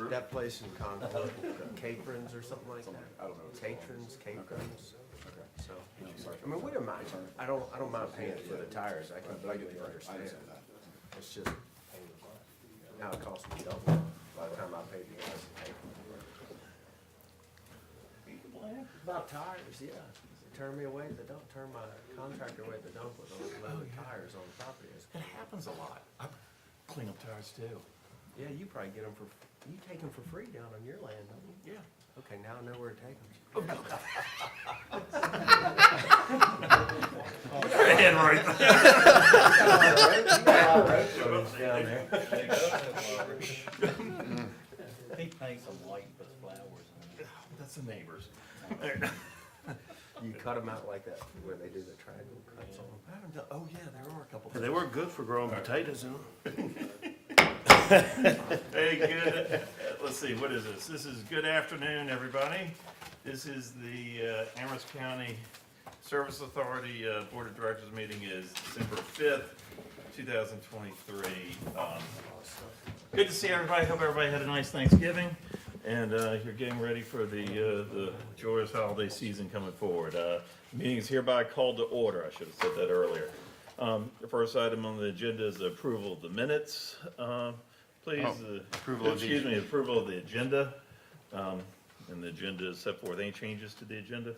That place in Concord, Caprins or something like that? I don't know. Catrins, Caprins, Okay. so, I mean, we don't mind, I don't mind paying for the tires, I completely understand. It's just, now it costs me double by the time I pay the gas and pay. About tires, yeah. They turn me away at the dump, turn my contractor away at the dump with those loaded tires on the property. It happens a lot. I clean up tires too. Yeah, you probably get them for, you take them for free down on your land, don't you? Yeah. Okay, now I know where to take them. Hand right Down there. He paints them white, puts flowers in it. That's the neighbors. You cut them out like that, where they do the triangle cuts on them. I haven't done, oh yeah, there are a couple. They work good for growing potatoes in them. Hey, good, let's see, what is this? This is good afternoon, everybody. This is the Amherst County Service Authority Board of Directors meeting is December 5th, 2023. Good to see everybody. Hope everybody had a nice Thanksgiving. And you're getting ready for the joyous holiday season coming forward. The meeting is hereby called to order. I should have said that earlier. The first item on the agenda is the approval of the minutes. Please, approval of the- excuse me, approval of the agenda. And the agenda is set forth. Any changes to the agenda?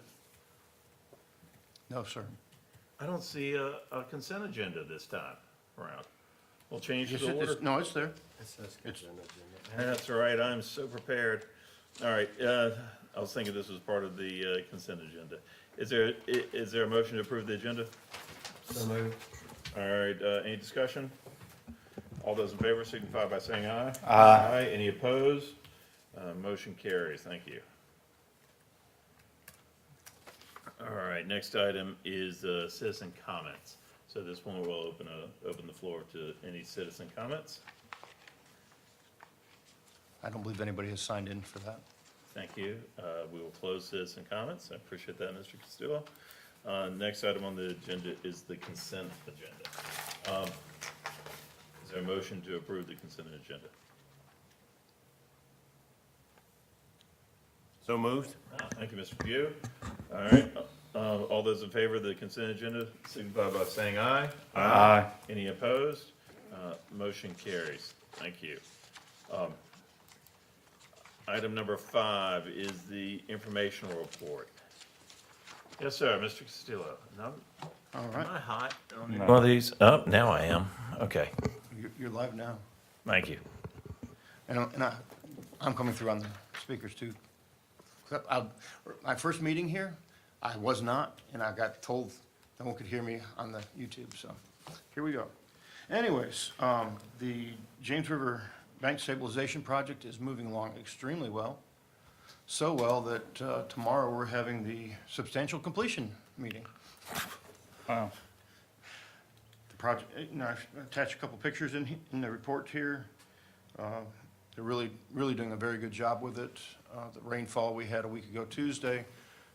No, sir. I don't see a consent agenda this time around. We'll change Yes, the order. no, it's there. It says consent agenda. That's all right, I'm so prepared. All right, I was thinking this was part of the consent agenda. Is there a motion to approve the agenda? So moved. All right, any discussion? All those in favor signify by saying aye. Aye. Any opposed? Motion carries, thank you. All right, next item is citizen comments. So this one will open the floor to any citizen comments. I don't believe anybody has signed in for that. Thank you. We will close citizen comments. I appreciate that, Mr. Castillo. Next item on the agenda is the consent agenda. Is there a motion to approve the consent agenda? So moved? Thank you, Mr. Pugh. All right, all those in favor of the consent agenda signify by saying aye. Aye. Any opposed? Motion carries. Thank you. Item number 5 is the informational report. Yes, sir, Mr. Castillo. No, All am right. I hot? One of these? Oh, now I am. Okay, You're live now. thank you. And I'm coming through on the speakers too. My first meeting here, I was not, and I got told no one could hear me on the YouTube, so here we go. Anyways, the James River Bank Stabilization Project is moving along extremely well. So well that tomorrow we're having the substantial completion meeting. Wow. The project, I attached a couple pictures in the report here. They're really doing a very good job with it. The rainfall we had a week ago Tuesday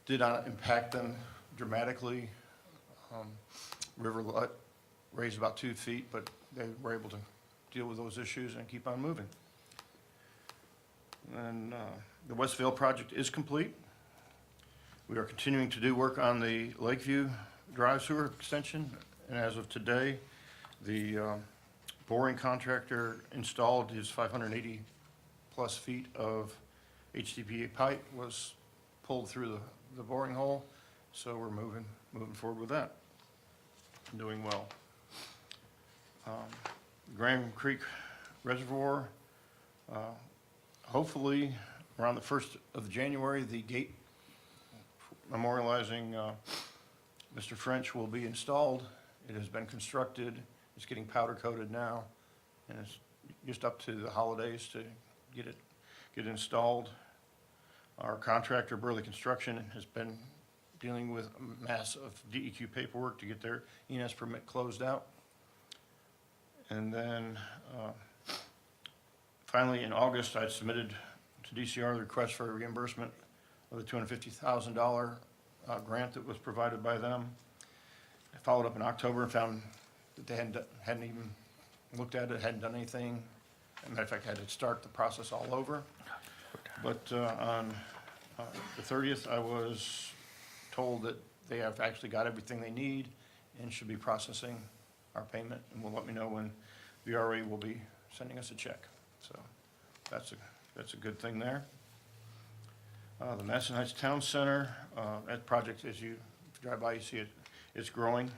did not impact them dramatically. River raised about 2 feet, but they were able to deal with those issues and keep on moving. And the Westvale project is complete. We are continuing to do work on the Lakeview Drive Sewer extension, and as of today, the boring contractor installed his 580-plus feet of HDPE pipe was pulled through the boring hole, so we're moving forward with that. Doing well. Graham Creek Reservoir, hopefully around the 1st of January, the gate memorializing Mr. French will be installed. It has been constructed. It's getting powder coated now, and it's just up to the holidays to get it installed. Our contractor, Burley Construction, has been dealing with a mass of DEQ paperwork to get their ENS permit closed out. And then finally, in August, I submitted to DCR the request for a reimbursement of the $250,000 grant that was provided by them. I followed up in October and found that they hadn't even looked at it, hadn't done anything As a matter of fact, I had to start the process all over. But on the 30th, I was told that they have actually got everything they need and should be processing our payment, and will let me know when VRA will be sending us a check. So that's a good thing there. The Madison Heights Town Center, that project, as you drive by, you see it, it's growing.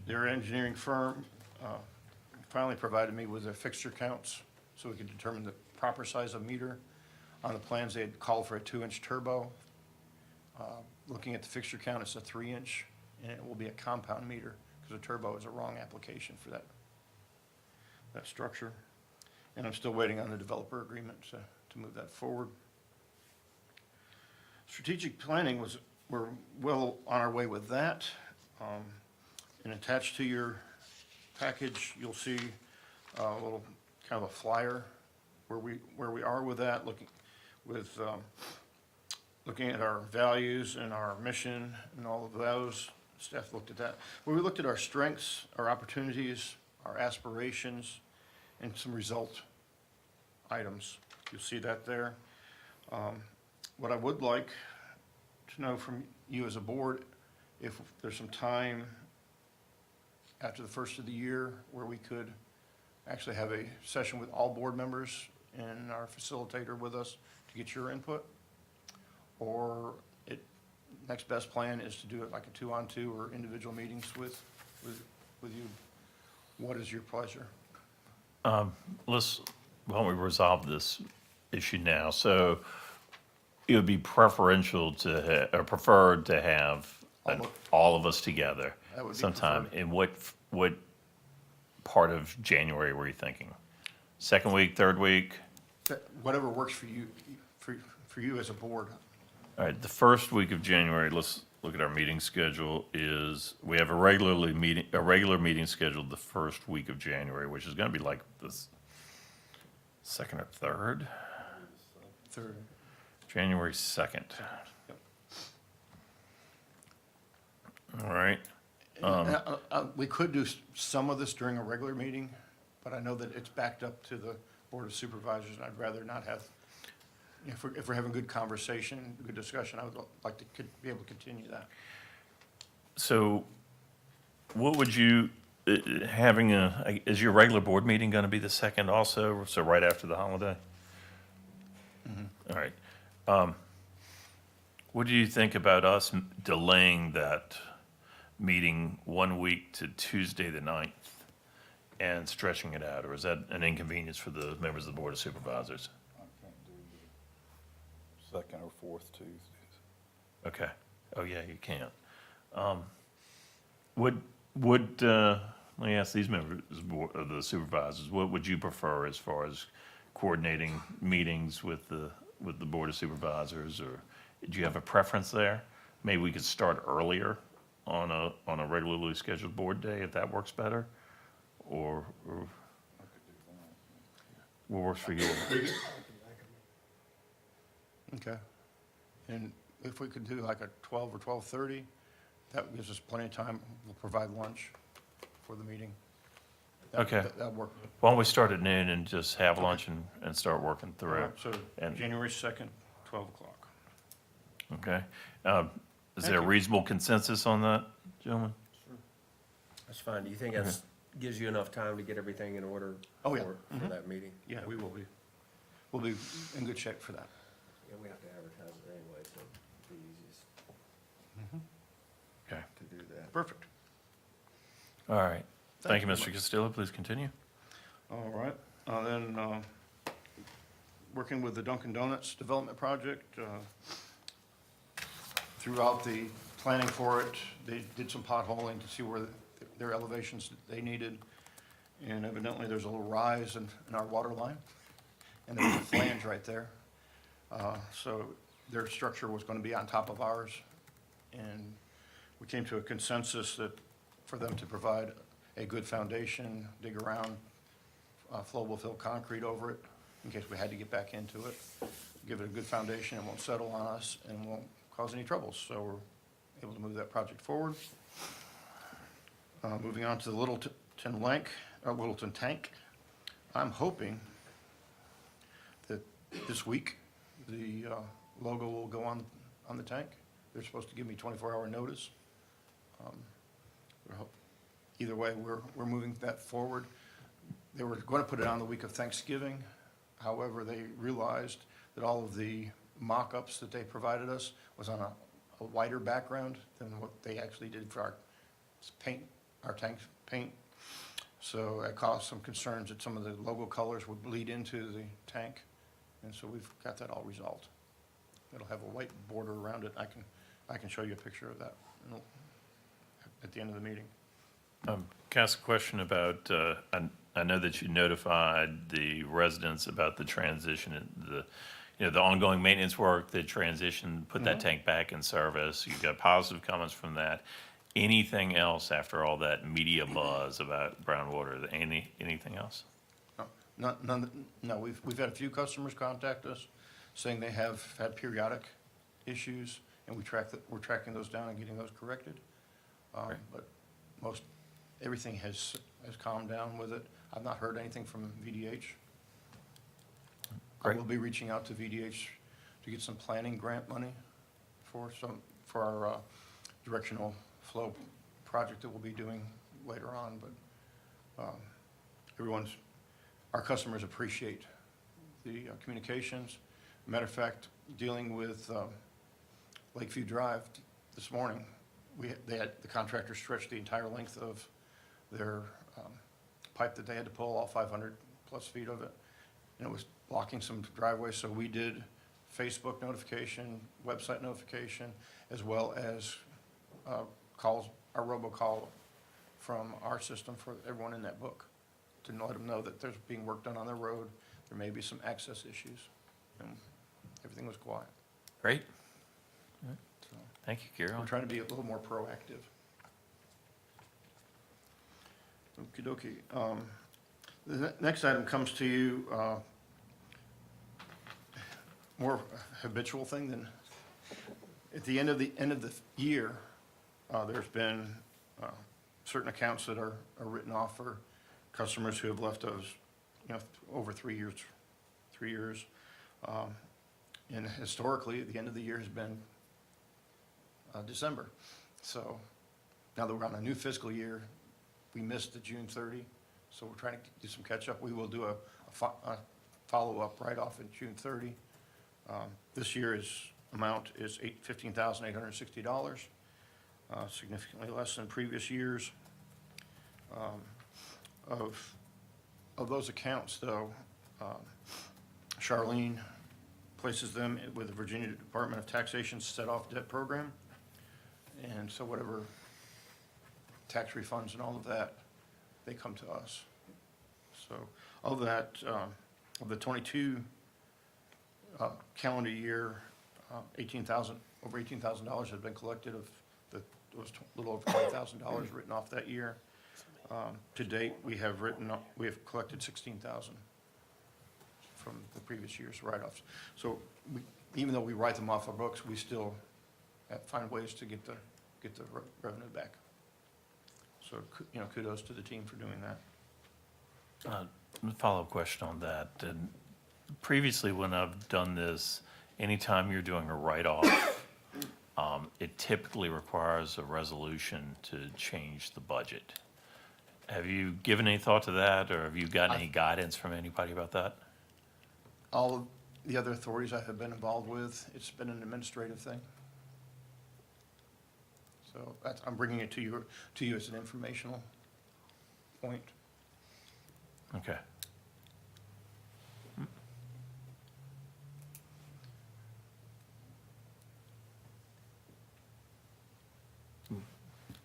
Their engineering firm finally provided me with their fixture counts so we could determine the proper size of meter. On the plans, they had called for a 2-inch turbo. Looking at the fixture count, it's a 3-inch, and it will be a compound meter because a turbo is a wrong application for that structure. And I'm still waiting on the developer agreement to move that forward. Strategic planning we're well on our way with that. And attached to your package, you'll see a little kind of a flyer where we are with that, looking at our values and our mission and all of those. Staff looked at that. Well, we looked at our strengths, our opportunities, our aspirations, and some result items. You'll see that there. What I would like to know from you as a board, if there's some time after the first of the year where we could actually have a session with all board members and our facilitator with us to get your input. Or next best plan is to do it like a 2-on-2 or individual meetings with you. What is your pleasure? Why don't we resolve this issue now? So it would be preferential or preferred to have all of us together That would be sometime. preferred. In what part of January were you thinking? Second week, third week? Whatever works for you, for you as a board. All right, the first week of January, let's look at our meeting schedule, we have a regular meeting scheduled the first week of January, which is gonna be like the second or third, Third. January 2nd. All right, We could do some of this during a regular meeting, but I know that it's backed up to the Board of Supervisors, and I'd rather not have, if we're having good conversation, good discussion, I would like to be able to continue that. so what would you, is your regular board meeting gonna be the 2nd also, so right after the holiday? All right. What do you think about us delaying that meeting 1 week to Tuesday the 9th and stretching it out? Or is that an inconvenience for the members of the Board of Supervisors? I can't do the second or fourth Tuesdays. Okay. Oh, yeah, you can't. Let me ask these members of the supervisors, what would you prefer as far as coordinating meetings with the Board of Supervisors? Or do you have a preference there? Maybe we could start earlier on a regularly scheduled board day if that works better? Or I could do that. what works for you? Okay. And if we could do like a 12 or 12:30, that gives us plenty of time. We'll provide lunch for the meeting. Okay. That'll work. Why don't we start at noon and just have lunch and start working All through? right, so And- January 2nd, 12 o'clock. Okay. Is Thank there a you. reasonable consensus on that, gentlemen? That's fine. Do you think that gives you enough time to get everything in order? Oh, yeah. For that meeting? Yeah, we will be. We'll be in good shape for that. Yeah, we have to advertise it anyway, so it'd be easiest Okay. to do that. Perfect. All right. Thank you, very Mr. much. Castillo. Please continue. All right, then, working with the Dunkin' Donuts development project, throughout the planning for it, they did some potholing to see where their elevations that they needed. And evidently, there's a little rise in our water line, and there's a flange right there. So their structure was gonna be on top of ours. And we came to a consensus that for them to provide a good foundation, dig around, flowable fill concrete over it in case we had to get back into it. Give it a good foundation, it won't settle on us and won't cause any troubles. So we're able to move that project forward. Moving on to the Littleton Tank. I'm hoping that this week, the logo will go on the tank. They're supposed to give me 24-hour notice. We're Either way, we're moving that forward. They were going to put it on the week of Thanksgiving. However, they realized that all of the mock-ups that they provided us was on a whiter background than what they actually did for our tank paint. So that caused some concerns that some of the logo colors would bleed into the tank. And so we've got that all resolved. It'll have a white border around it. I can show you a picture of that at the end of the meeting. Can I ask a question about, I know that you notified the residents about the transition, the ongoing maintenance work, the transition, put that tank back in service. You got positive comments from that. Anything else after all that media buzz about brown water? Anything else? No, we've had a few customers contact us saying they have had periodic issues, and we're tracking those down and getting those corrected. Great. But everything has calmed down with it. I've not heard anything from VDH. I Great. will be reaching out to VDH to get some planning grant money for our directional flow project that we'll be doing later on, but our customers appreciate the communications. Matter of fact, dealing with Lakeview Drive this morning, the contractor stretched the entire length of their pipe that they had to pull, all 500-plus feet of it, and it was blocking some driveways, so we did Facebook notification, website notification, as well as calls, our robocall from our system for everyone in that book to let them know that there's being work done on the road, there may be some access issues, and everything was quiet. Great. So Thank you, Carol. we're trying to be a little more proactive. Okey dokey. The next item comes to you, more habitual thing than, at the end of the year, there's been certain accounts that are written off for customers who have left us, over 3 years. And historically, the end of the year has been December. So now that we're on a new fiscal year, we missed the June 30, so we're trying to do some catch-up. We will do a follow-up right off in June 30. This year's amount is $15,860, significantly less than previous years. Of those accounts, though, Charlene places them with the Virginia Department of Taxation's set-off debt program. And so whatever tax refunds and all of that, they come to us. So of that, of the 22 calendar year, over $18,000 has been collected of it was a little over $20,000 written off that year. To date, we have collected $16,000 from the previous year's write-offs. So even though we write them off our books, we still find ways to get the revenue back. So, kudos to the team for doing that. Follow-up question on that. And previously, when I've done this, anytime you're doing a write-off, it typically requires a resolution to change the budget. Have you given any thought to that, or have you gotten any guidance from anybody about that? All of the other authorities I have been involved with, it's been an administrative thing. So I'm bringing it to you as an informational point. Okay.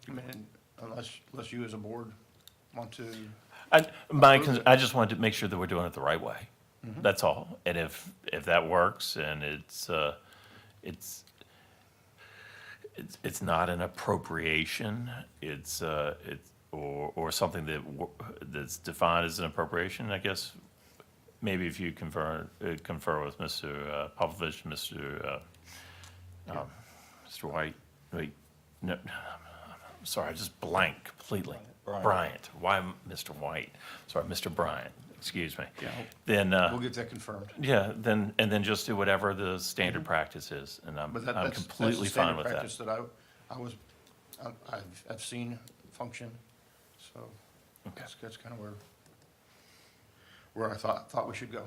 I mean, unless you as a board want to, I just wanted to make sure that we're doing it the right way. That's all. And if that works and it's not an appropriation, or something that's defined as an appropriation, I guess, maybe if you confer with Mr. Popovich, Mr. White, wait, no, I'm sorry, I just blanked completely. Bryant. Bryant, why Mr. White? Sorry, Mr. Bryant. excuse me, Yeah, then, we'll get that confirmed. yeah, then, and then just do whatever the standard practice is, and I'm But that, I'm that's the completely fine standard with that. practice that I've seen function, so that's kind of where I thought we should go.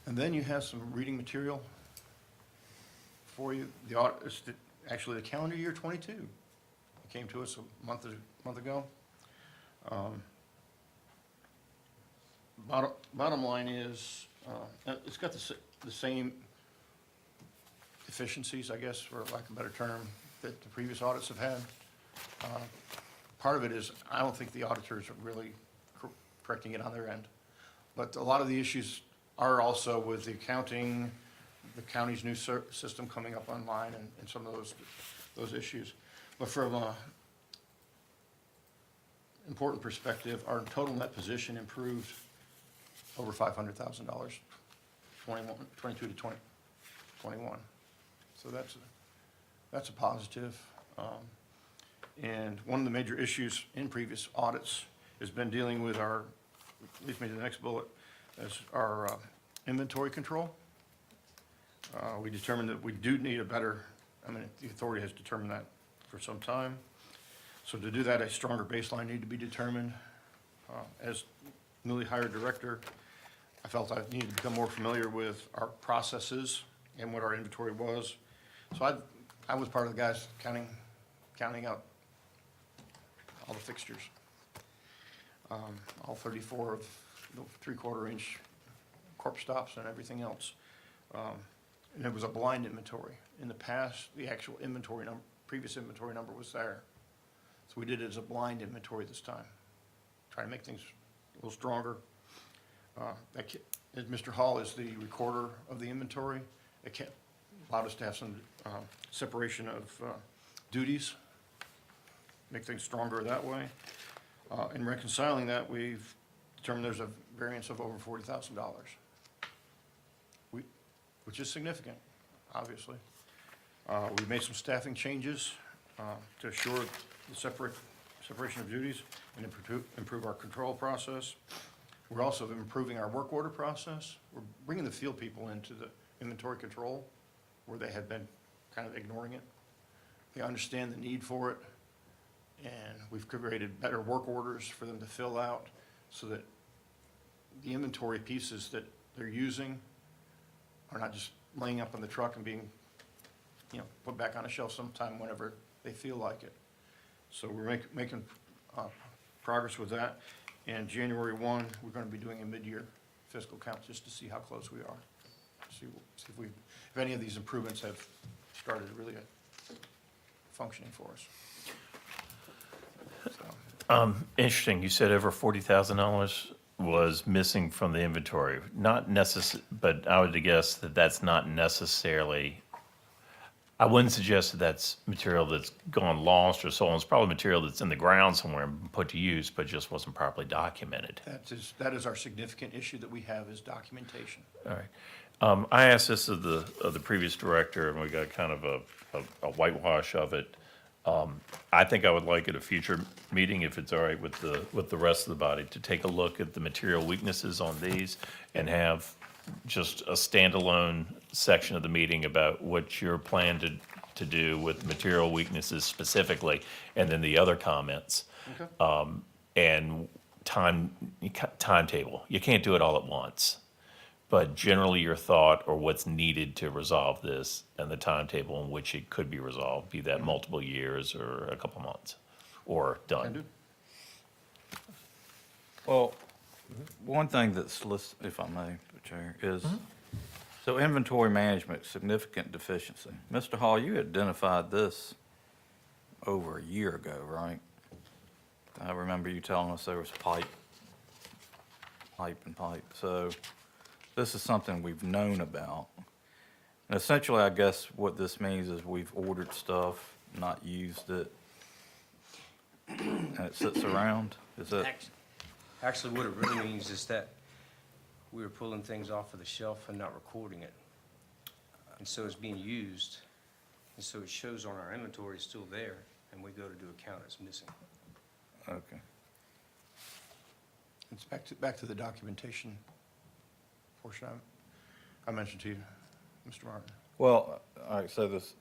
And then you have some reading material for you. The audit, actually the calendar year '22. It came to us a month ago. Bottom line is, it's got the same deficiencies, I guess, for lack of a better term, that the previous audits have had. Part of it is, I don't think the auditors are really correcting it on their end. But a lot of the issues are also with the accounting, the county's new system coming up online, and some of those issues. But from a important perspective, our total net position improved over $500,000, 22 to 21. So that's a positive. And one of the major issues in previous audits has been dealing with our, leads me to the next bullet, is our inventory control. We determined that we do need a better, the authority has determined that for some time. So to do that, a stronger baseline needed to be determined. As newly hired director, I felt I needed to become more familiar with our processes and what our inventory was. So I was part of the guys counting out all the fixtures. All 34 of the 3/4 inch corp stops and everything else. And it was a blind inventory. In the past, the actual inventory number, previous inventory number was there. So we did it as a blind inventory this time. Try to make things a little stronger. Mr. Hall is the recorder of the inventory. It allowed us to have some separation of duties, make things stronger that way. In reconciling that, we've determined there's a variance of over $40,000, which is significant, obviously. We've made some staffing changes to assure the separation of duties and improve our control process. We're also improving our work order process. We're bringing the field people into the inventory control where they had been kind of ignoring it. They understand the need for it, and we've created better work orders for them to fill out so that the inventory pieces that they're using are not just laying up in the truck and being, put back on a shelf sometime whenever they feel like it. So we're making progress with that. And January 1, we're going to be doing a mid-year fiscal count just to see how close we are. See if any of these improvements have started really functioning for us. So, Interesting, you said over $40,000 was missing from the inventory. Not but I would guess that that's not necessarily, I wouldn't suggest that that's material that's gone lost or stolen. It's probably material that's in the ground somewhere and put to use, but just wasn't properly documented. that is our significant issue that we have, is documentation. All right. I asked this of the previous director, and we got kind of a whitewash of it. I think I would like at a future meeting, if it's all right with the rest of the body, to take a look at the material weaknesses on these and have just a standalone section of the meeting about what you're planning to do with material weaknesses specifically, and then the other comments. Okay. And timetable. You can't do it all at once. But generally your thought or what's needed to resolve this and the timetable in which it could be resolved, be that multiple years or a couple months or Can do. done. Well, one thing that's listed, if I may, Chair, is, so inventory management, significant deficiency. Mr. Hall, you identified this over a year ago, right? I remember you telling us there was pipe. So this is something we've known about. And essentially, I guess what this means is we've ordered stuff, not used it, and it sits around? Is that? Actually, what it really means is that we were pulling things off of the shelf and not recording it. And so it's being used, and so it shows on our inventory it's still there, and we go to do a count, it's missing. Okay. It's back to the documentation portion I mentioned to you, Mr. Martin. Well, all right, so this,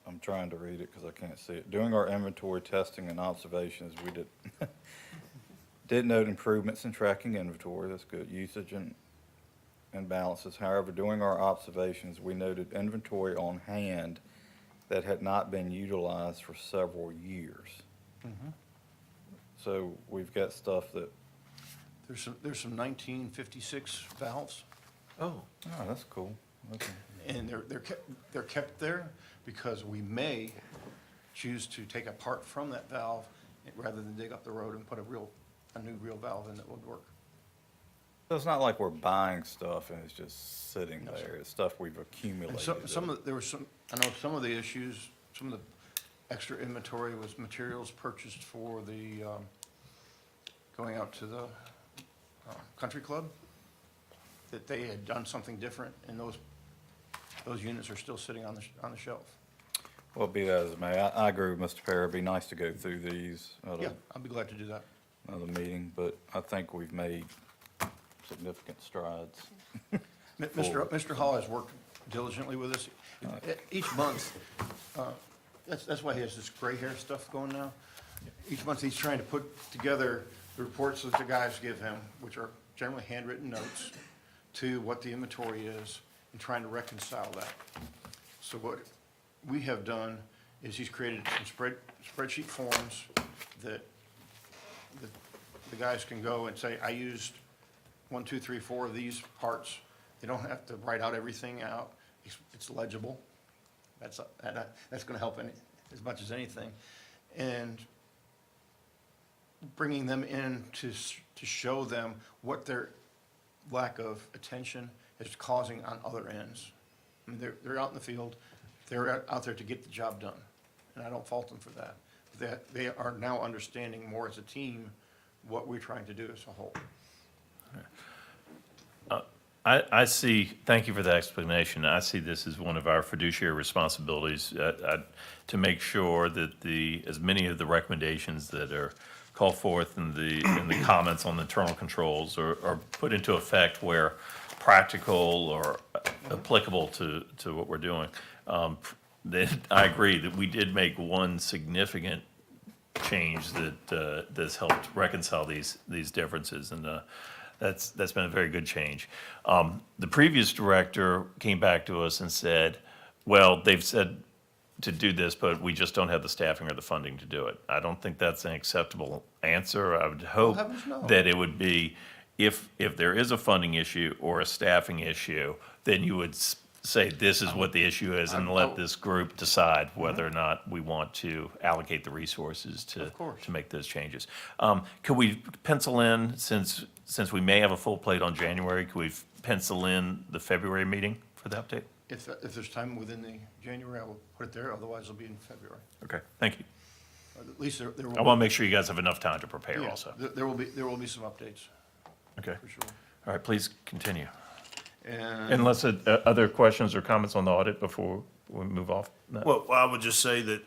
I'm trying to read it because I can't see it. During our inventory testing and observations, we did note improvements in tracking inventory, that's good, usage and balances. However, during our observations, we noted inventory on hand that had not been utilized for several years. So we've got stuff that, There's some 1956 valves, Oh, oh, that's cool. Okay. and they're kept there because we may choose to take a part from that valve rather than dig up the road and put a new real valve in that would work. So it's not like we're buying stuff and it's just sitting No, sir. there. It's stuff we've And accumulated. there were some, I know some of the issues, some of the extra inventory was materials purchased for the, going out to the country club, that they had done something different, and those units are still sitting on the shelf. Well, be that as it may, I agree with Mr. Perry. It'd be nice to go through these at Yeah, I'll be glad to do that. another meeting, but I think we've made significant strides. Mr. Hall has worked diligently with us. Each month, that's why he has this gray hair stuff going now. Each month, he's trying to put together the reports that the guys give him, which are generally handwritten notes, to what the inventory is, and trying to reconcile that. So what we have done is he's created some spreadsheet forms that the guys can go and say, I used 1, 2, 3, 4 of these parts. They don't have to write out everything out. It's legible. That's gonna help as much as anything. And bringing them in to show them what their lack of attention is causing on other ends. I mean, they're out in the field, they're out there to get the job done, and I don't fault them for that. They are now understanding more as a team what we're trying to do as a whole. I see, thank you for the explanation. I see this as one of our fiduciary responsibilities to make sure that as many of the recommendations that are called forth in the comments on the internal controls are put into effect where practical or applicable to what we're doing. I agree that we did make one significant change that's helped reconcile these differences, and that's been a very good change. The previous director came back to us and said, well, they've said to do this, but we just don't have the staffing or the funding to do it. I don't think that's an acceptable answer. I would hope heavens, no. that it would be, if there is a funding issue or a staffing issue, then you would say, this is what the issue is, and let this group decide whether or not we want to allocate the resources to Of course. to make those changes. Could we pencil in, since we may have a full plate on January, could we pencil in the February meeting for the update? If there's time within the January, I will put it there, otherwise it'll be in February. Okay, thank you. At least there will. I want to make sure you guys have enough time to prepare Yeah, also. There will be some updates, Okay, for sure. all right, please continue. And Unless, other questions or comments on the audit before we move off? that? Well, I would just say that,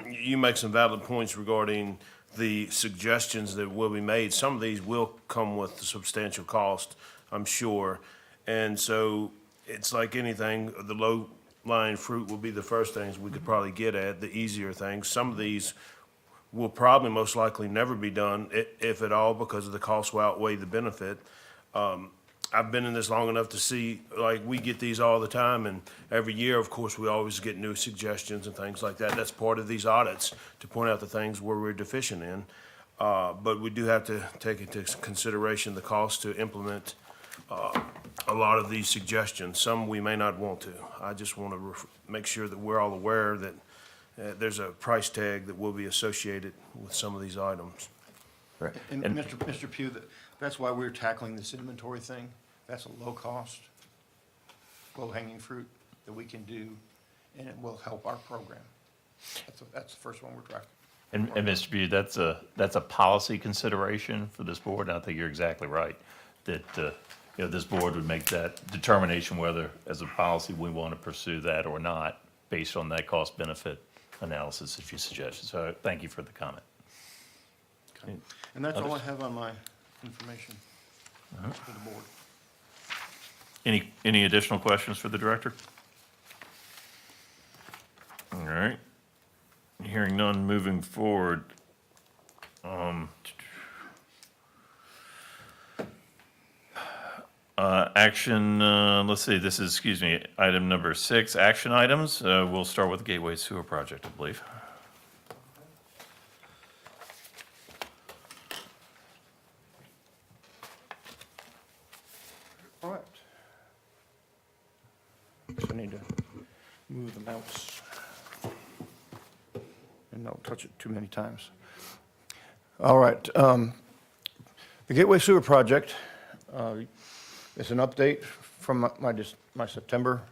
you make some valid points regarding the suggestions that will be made. Some of these will come with substantial cost, I'm sure. And so it's like anything, the low-lying fruit will be the first things we could probably get at, the easier things. Some of these will probably most likely never be done, if at all, because of the cost will outweigh the benefit. I've been in this long enough to see, like, we get these all the time, and every year, of course, we always get new suggestions and things like that. That's part of these audits, to point out the things where we're deficient in. But we do have to take into consideration the cost to implement a lot of these suggestions. Some we may not want to. I just want to make sure that we're all aware that there's a price tag that will be associated with some of these items. And Mr. Pugh, that's why we're tackling this inventory thing. That's a low-cost, low-hanging fruit that we can do, and it will help our program. That's the first one we're tracking. And Mr. Bew, that's a policy consideration for this board, and I think you're exactly right, that, this board would make that determination whether, as a policy, we want to pursue that or not, based on that cost-benefit analysis that you suggested. So thank you for the comment. And that's all I have on my information for the board. Any additional questions for the director? All right. Hearing none, moving forward. Action, let's see, this is, excuse me, item number 6, action items. We'll start with the Gateway Sewer Project, I believe. All right. Guess I need to move the mouse and not touch it too many times. All right. The Gateway Sewer Project is an update from my September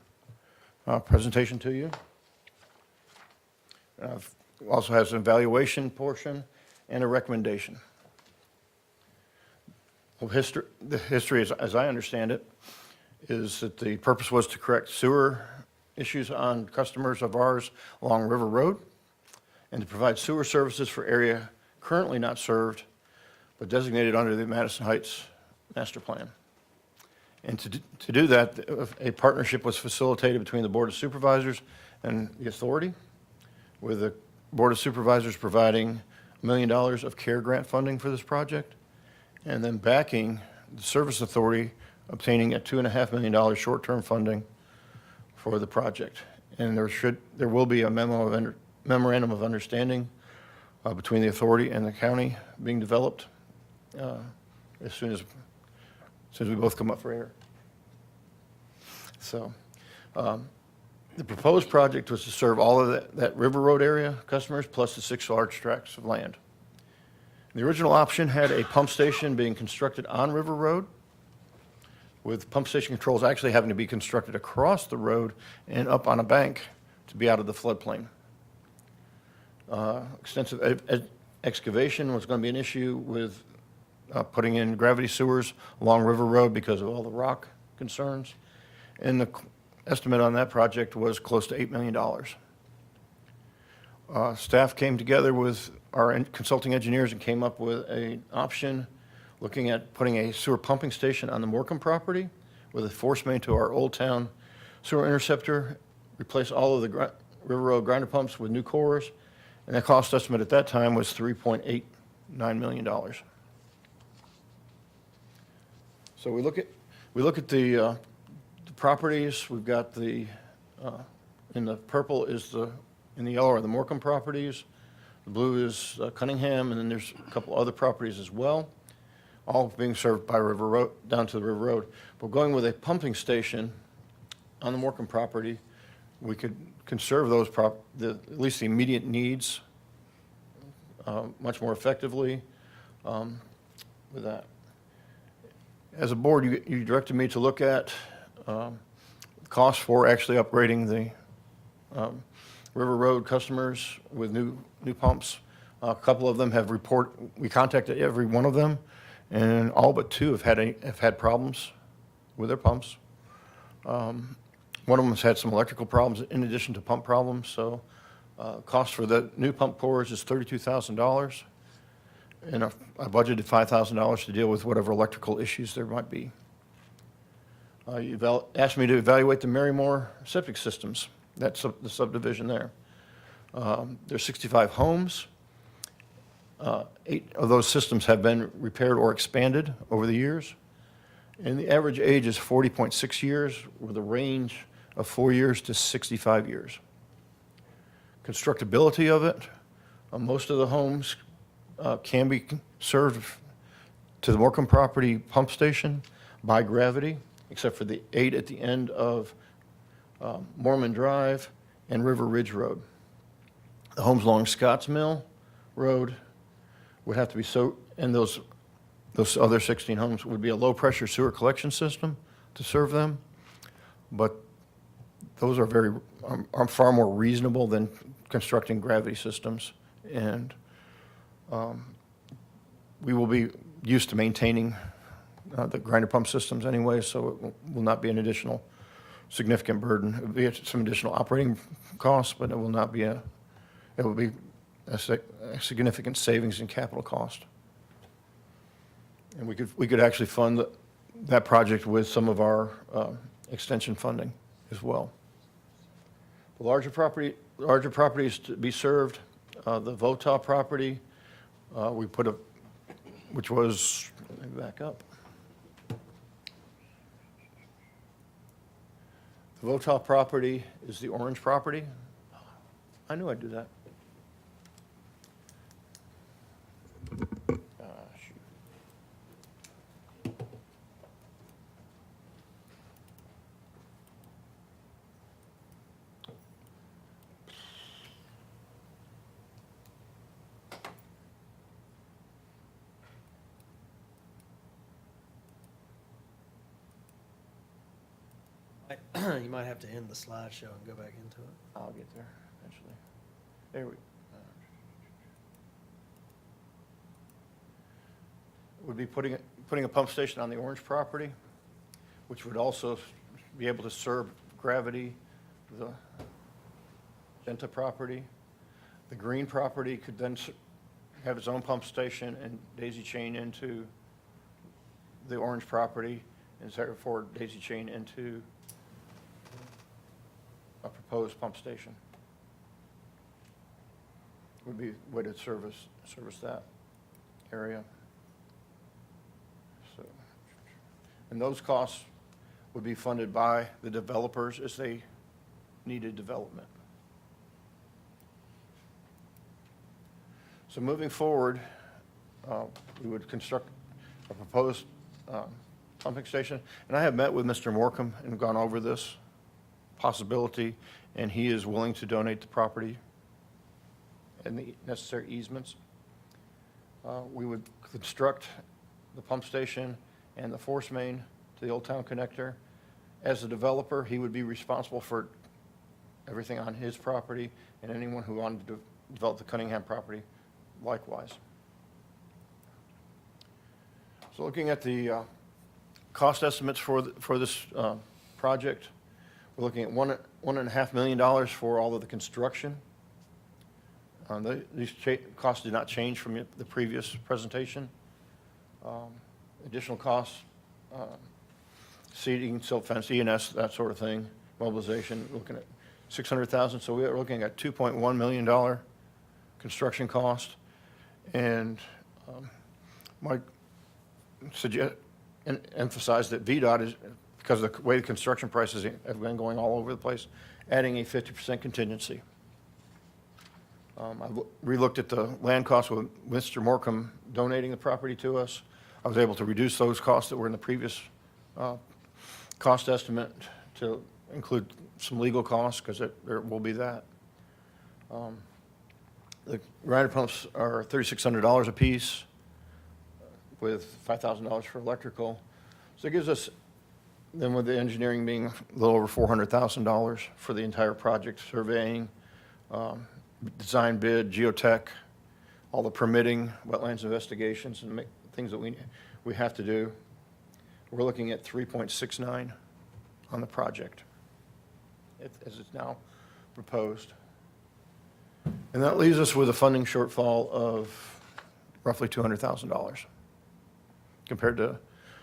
presentation to you. Also has an evaluation portion and a recommendation. Well, the history, as I understand it, is that the purpose was to correct sewer issues on customers of ours along River Road and to provide sewer services for area currently not served but designated under the Madison Heights Master Plan. And to do that, a partnership was facilitated between the Board of Supervisors and the authority, with the Board of Supervisors providing $1 million of CARE grant funding for this project, and then backing the Service Authority obtaining a $2.5 million short-term funding for the project. And there will be a memorandum of understanding between the authority and the county being developed as soon as we both come up for air. So, the proposed project was to serve all of that River Road area customers plus the 6 large tracts of land. The original option had a pump station being constructed on River Road, with pump station controls actually having to be constructed across the road and up on a bank to be out of the floodplain. Extensive excavation was going to be an issue with putting in gravity sewers along River Road because of all the rock concerns. And the estimate on that project was close to $8 million. Staff came together with our consulting engineers and came up with an option looking at putting a sewer pumping station on the Morecambe property with a force main to our Old Town sewer interceptor, replace all of the River Road grinder pumps with new cores, and the cost estimate at that time was $3.89 million. So we look at the properties. We've got in the purple in the yellow are the Morecambe properties. The blue is Cunningham, and then there's a couple other properties as well, all being served by River Road, down to the River Road. But going with a pumping station on the Morecambe property, we could conserve those at least the immediate needs much more effectively with that. As a board, you directed me to look at costs for actually upgrading the River Road customers with new pumps. A couple of them have we contacted every one of them, and all but 2 have had problems with their pumps. One of them has had some electrical problems in addition to pump problems, so cost for the new pump cores is $32,000, and I budgeted $5,000 to deal with whatever electrical issues there might be. You asked me to evaluate the Marymore septic systems. That's the subdivision there. There's 65 homes. 8 of those systems have been repaired or expanded over the years. And the average age is 40.6 years, with a range of 4 years to 65 years. Constructability of it, most of the homes can be served to the Morecambe property pump station by gravity, except for the 8 at the end of Mormon Drive and River Ridge Road. The homes along Scotts Mill Road would have to be and those other 16 homes would be a low-pressure sewer collection system to serve them, but those are far more reasonable than constructing gravity systems, and we will be used to maintaining the grinder pump systems anyway, so it will not be an additional significant burden. It will be some additional operating costs, but it will be a significant savings in capital cost. And we could actually fund that project with some of our extension funding as well. The larger properties to be served, the Votaw property, we put a, which was, let me back up. The Votaw property is the orange property. I knew I'd do that. Shoot. You might have to end the slideshow and go back into it. I'll get there eventually. There we, would be putting a pump station on the orange property, which would also be able to serve Gravity, the Genta property. The green property could then have its own pump station and daisy chain into the orange property, and therefore daisy chain into a proposed pump station. Would be a way to service that area. So, and those costs would be funded by the developers as they needed development. So moving forward, we would construct a proposed pumping station. And I have met with Mr. Morcom and gone over this possibility, and he is willing to donate the property and the necessary easements. We would construct the pump station and the force main to the Old Town Connector. As a developer, he would be responsible for everything on his property, and anyone who wanted to develop the Cunningham property likewise. So looking at the cost estimates for this project, we're looking at $1.5 million for all of the construction. These costs did not change from the previous presentation. Additional costs, seating, silt fence, ENS, that sort of thing, mobilization, looking at $600,000. So we are looking at $2.1 million construction cost. And Mike emphasized that VDOT is, because of the way the construction prices have been going all over the place, adding a 50% contingency. I've relooked at the land costs with Mr. Morcom donating the property to us. I was able to reduce those costs that were in the previous cost estimate to include some legal costs, because there will be that. The grinder pumps are $3,600 a piece, with $5,000 for electrical. So it gives us, then with the engineering being a little over $400,000 for the entire project, surveying, design bid, geotech, all the permitting, wetlands investigations, and things that we have to do. We're looking at 3.69 on the project as it's now proposed. And that leaves us with a funding shortfall of roughly $200,000 compared to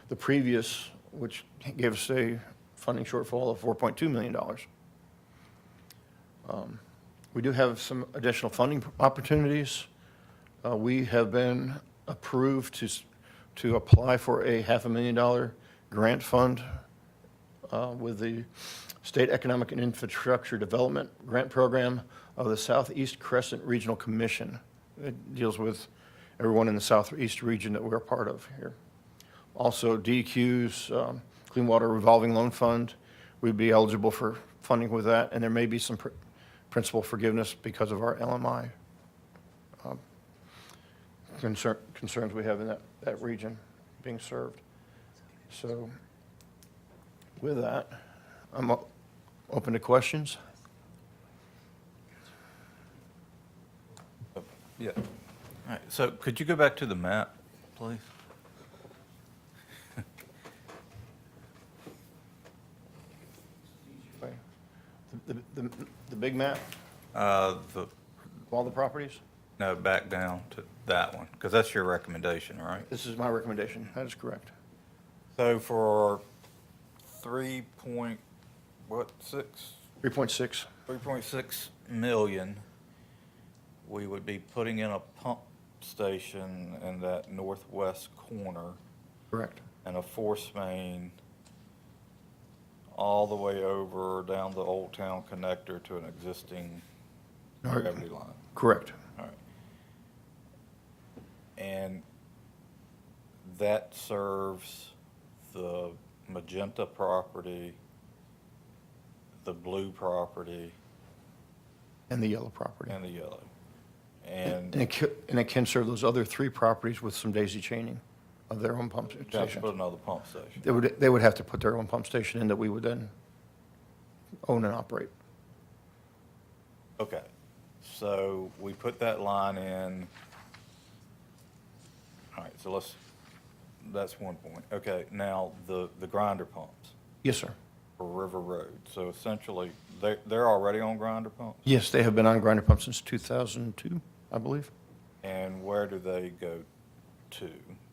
the previous, which gave us a funding shortfall of $4.2 million. We do have some additional funding opportunities. We have been approved to apply for a $500,000 grant fund with the State Economic and Infrastructure Development Grant Program of the Southeast Crescent Regional Commission. It deals with everyone in the Southeast region that we're a part of here. Also, DEQ's Clean Water Revolving Loan Fund, we'd be eligible for funding with that, and there may be some principal forgiveness because of our LMI concerns we have in that region being served. So with that, I'm open to questions. Yeah. All right, so could you go back to the map, please? The big map, The, of all the properties? no, back down to, that one? Because that's your recommendation, right? This is my recommendation. That is correct. So for 3.6 3.6. million, we would be putting in a pump station in that northwest corner Correct. and a force main all the way over down the Old Town connector to an existing gravity line. Correct. All right. And that serves the magenta property, the blue property, And the yellow property. and the yellow. And And it can serve those other 3 properties with some daisy chaining of their own pump you have to stations. put another pump station. They would have to put their own pump station in that we would then own and operate. Okay, so we put that line in. All right, so that's one point. Okay, now the grinder pumps Yes, sir. for River Road. So essentially, they're already on grinder pumps? Yes, they have been on grinder pump since 2002, I believe. And where do they go to?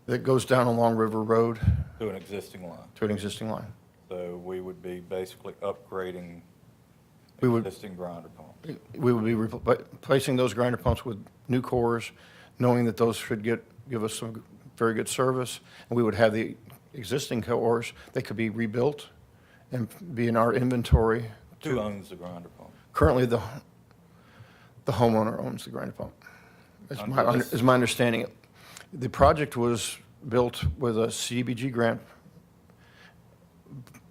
It goes down along River Road To an existing line? to an existing line. So we would be basically upgrading We would- existing grinder pumps. We would be replacing those grinder pumps with new cores, knowing that those should give us some very good service. And we would have the existing cores, they could be rebuilt and be in our inventory. Who owns the grinder pump? Currently, the homeowner owns the grinder pump, Under this- is my understanding. The project was built with a CDBG grant,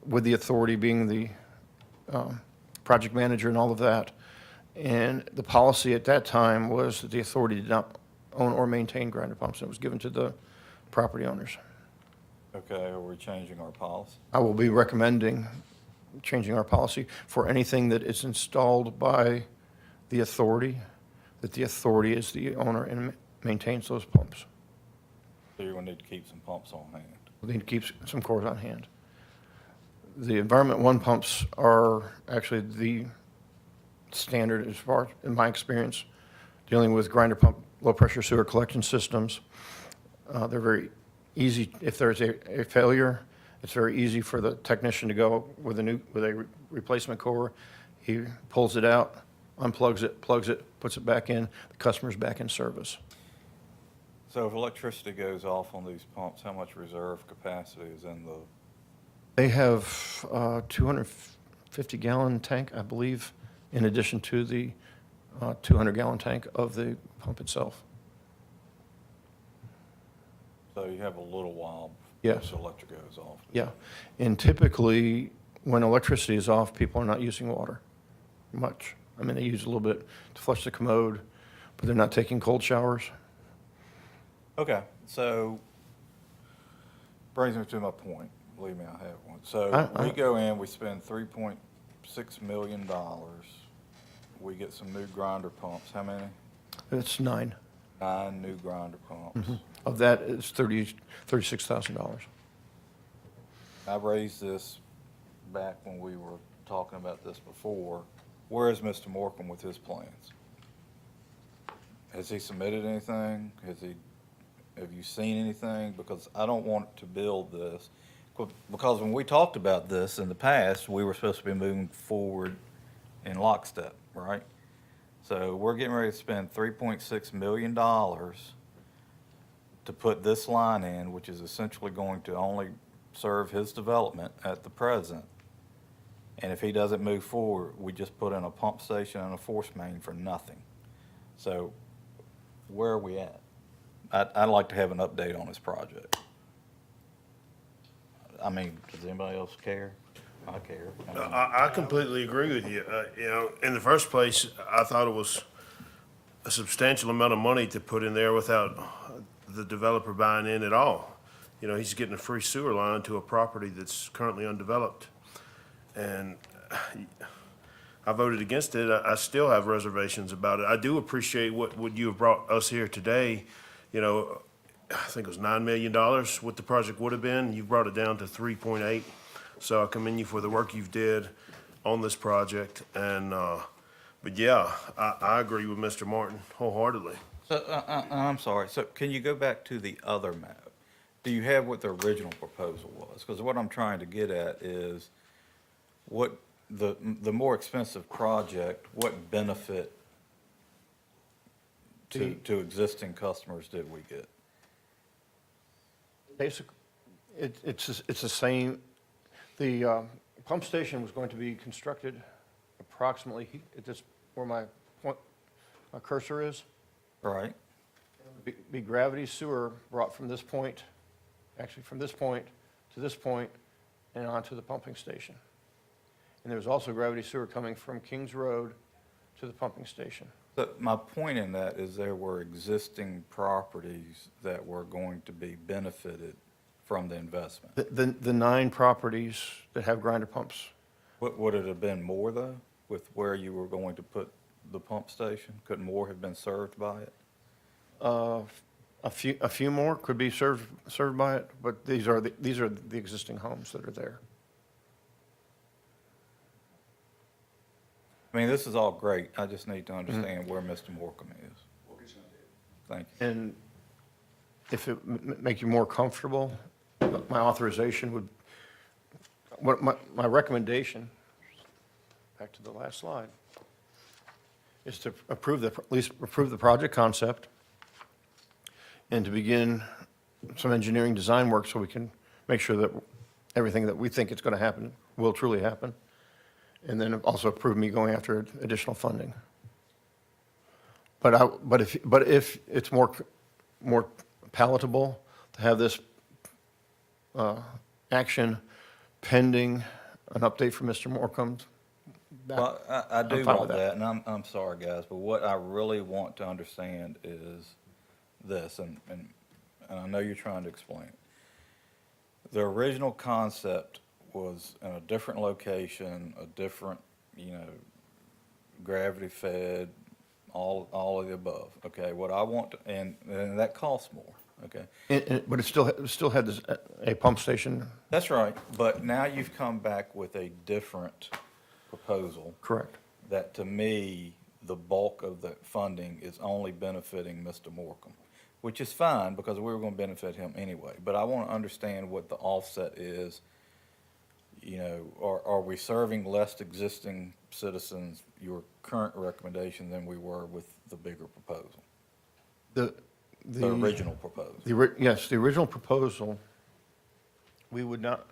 with the authority being the project manager and all of that. And the policy at that time was that the authority did not own or maintain grinder pumps. It was given to the property owners. Okay, are we changing our policy? I will be recommending changing our policy for anything that is installed by the authority, that the authority is the owner and maintains those pumps. So you're gonna need to keep some pumps on hand. We need to keep some cores on hand. The Environment One pumps are actually the standard as far, in my experience, dealing with grinder pump, low-pressure sewer collection systems. They're very easy. If there's a failure, it's very easy for the technician to go with a replacement core. He pulls it out, unplugs it, plugs it, puts it back in, the customer's back in service. So if electricity goes off on these pumps, how much reserve capacity is in the, They have a 250-gallon tank, I believe, in addition to the 200-gallon tank of the pump itself. so you have a little while Yes. before the electric goes off? Yeah, and typically, when electricity is off, people are not using water much. I mean, they use a little bit to flush the commode, but they're not taking cold showers. Okay, so brings me to my point. Believe me, I have one. So I- we go in, we spend $3.6 million. We get some new grinder pumps. How many? It's 9. 9 new grinder pumps. Of that, it's $36,000. I raised this back when we were talking about this before. Where is Mr. Morcom with his plans? Has he submitted anything? Have you seen anything? Because I don't want to build this. Because when we talked about this in the past, we were supposed to be moving forward in lockstep, right? So we're getting ready to spend $3.6 million to put this line in, which is essentially going to only serve his development at the present. And if he doesn't move forward, we just put in a pump station and a force main for nothing. So where are we at? I'd like to have an update on this project. I mean, does anybody else care? I care. I mean, I completely agree with you. You know, in the first place, I thought it was a substantial amount of money to put in there without the developer buying in at all. You know, he's getting a free sewer line to a property that's currently undeveloped. And I voted against it. I still have reservations about it. I do appreciate what you have brought us here today. You know, I think it was $9 million what the project would have been. You brought it down to 3.8. So I commend you for the work you've did on this project. And, but yeah, I agree with Mr. Martin wholeheartedly. So, I'm sorry, so can you go back to the other map? Do you have what the original proposal was? Because what I'm trying to get at is what, the more expensive project, what benefit to existing customers did we get? Basic, it's the same, the pump station was going to be constructed approximately, at this, where my cursor is, Right? be gravity sewer brought from this point, actually from this point to this point and onto the pumping station. And there was also gravity sewer coming from Kings Road to the pumping station. But my point in that is there were existing properties that were going to be benefited from the investment. The 9 properties that have grinder pumps, Would it have been more though, with where you were going to put the pump station? Could more have been served by it? a few more could be served by it, but these are the existing homes that are there. I mean, this is all great. I just need to understand where Mr. Morcom is. Thank you. And if it make you more comfortable, my authorization would, what my recommendation, back to the last slide, is to at least approve the project concept and to begin some engineering design work so we can make sure that everything that we think is going to happen will truly happen. And then also approve me going after additional funding. But if it's more palatable to have this action pending an update from Mr. Morcom. Well, I do I'm fine want with that, and I'm sorry, guys, but what I really want to understand is this, and I know you're trying to explain it. The original concept was in a different location, a different, gravity fed, all of the above, okay? What I want to, and that costs more, okay? But it still had this, a pump station, That's right, but now you've come back with a different proposal. correct? That to me, the bulk of the funding is only benefiting Mr. Morcom, which is fine because we were going to benefit him anyway. But I want to understand what the offset is. Are we serving less existing citizens, your current recommendation, than we were with the bigger proposal, the original proposal? Yes, the original proposal, we would not,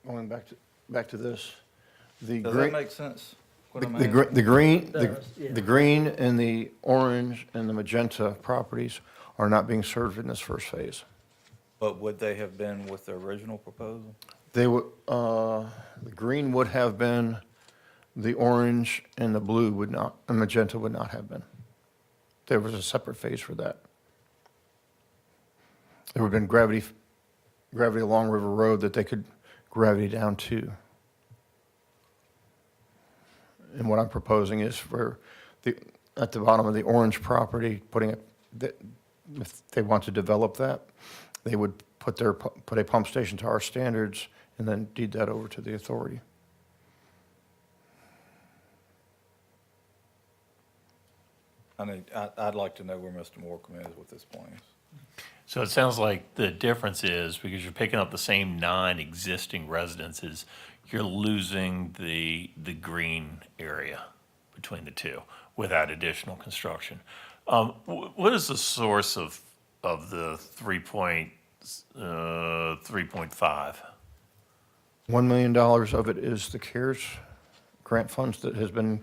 going back to this, the Does green. that make sense? what I'm The asking? the green and the orange and the magenta properties are not being served in this first phase. But would they have been with the original proposal? They would, the green would have been, the orange and the blue would not, and magenta would not have been. There was a separate phase for that. There would have been gravity along River Road that they could gravity down to. And what I'm proposing is for at the bottom of the orange property, if they want to develop that, they would put a pump station to our standards and then deed that over to the authority. I'd like to know where Mr. Morcom is with this plan. So it sounds like the difference is, because you're picking up the same 9 existing residences, you're losing the green area between the two without additional construction. What is the source of the 3.5? $1 million of it is the CARES grant funds that has been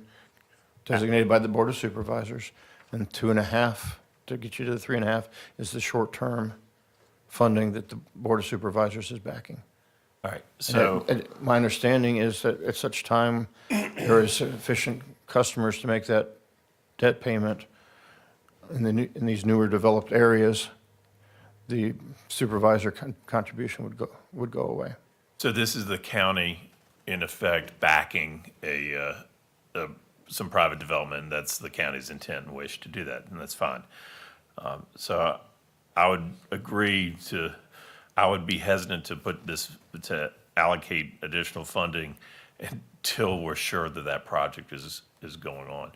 designated by the Board of Supervisors, and 2.5, to get you to the 3.5, is the short-term funding that the Board of Supervisors is backing. All right, so, And my understanding is that at such time, there is sufficient customers to make that debt payment in these newer developed areas, the supervisor contribution would go away. so this is the county, in effect, backing some private development, and that's the county's intent and wish to do that, and that's fine. So I would I would be hesitant to allocate additional funding until we're sure that project is going on.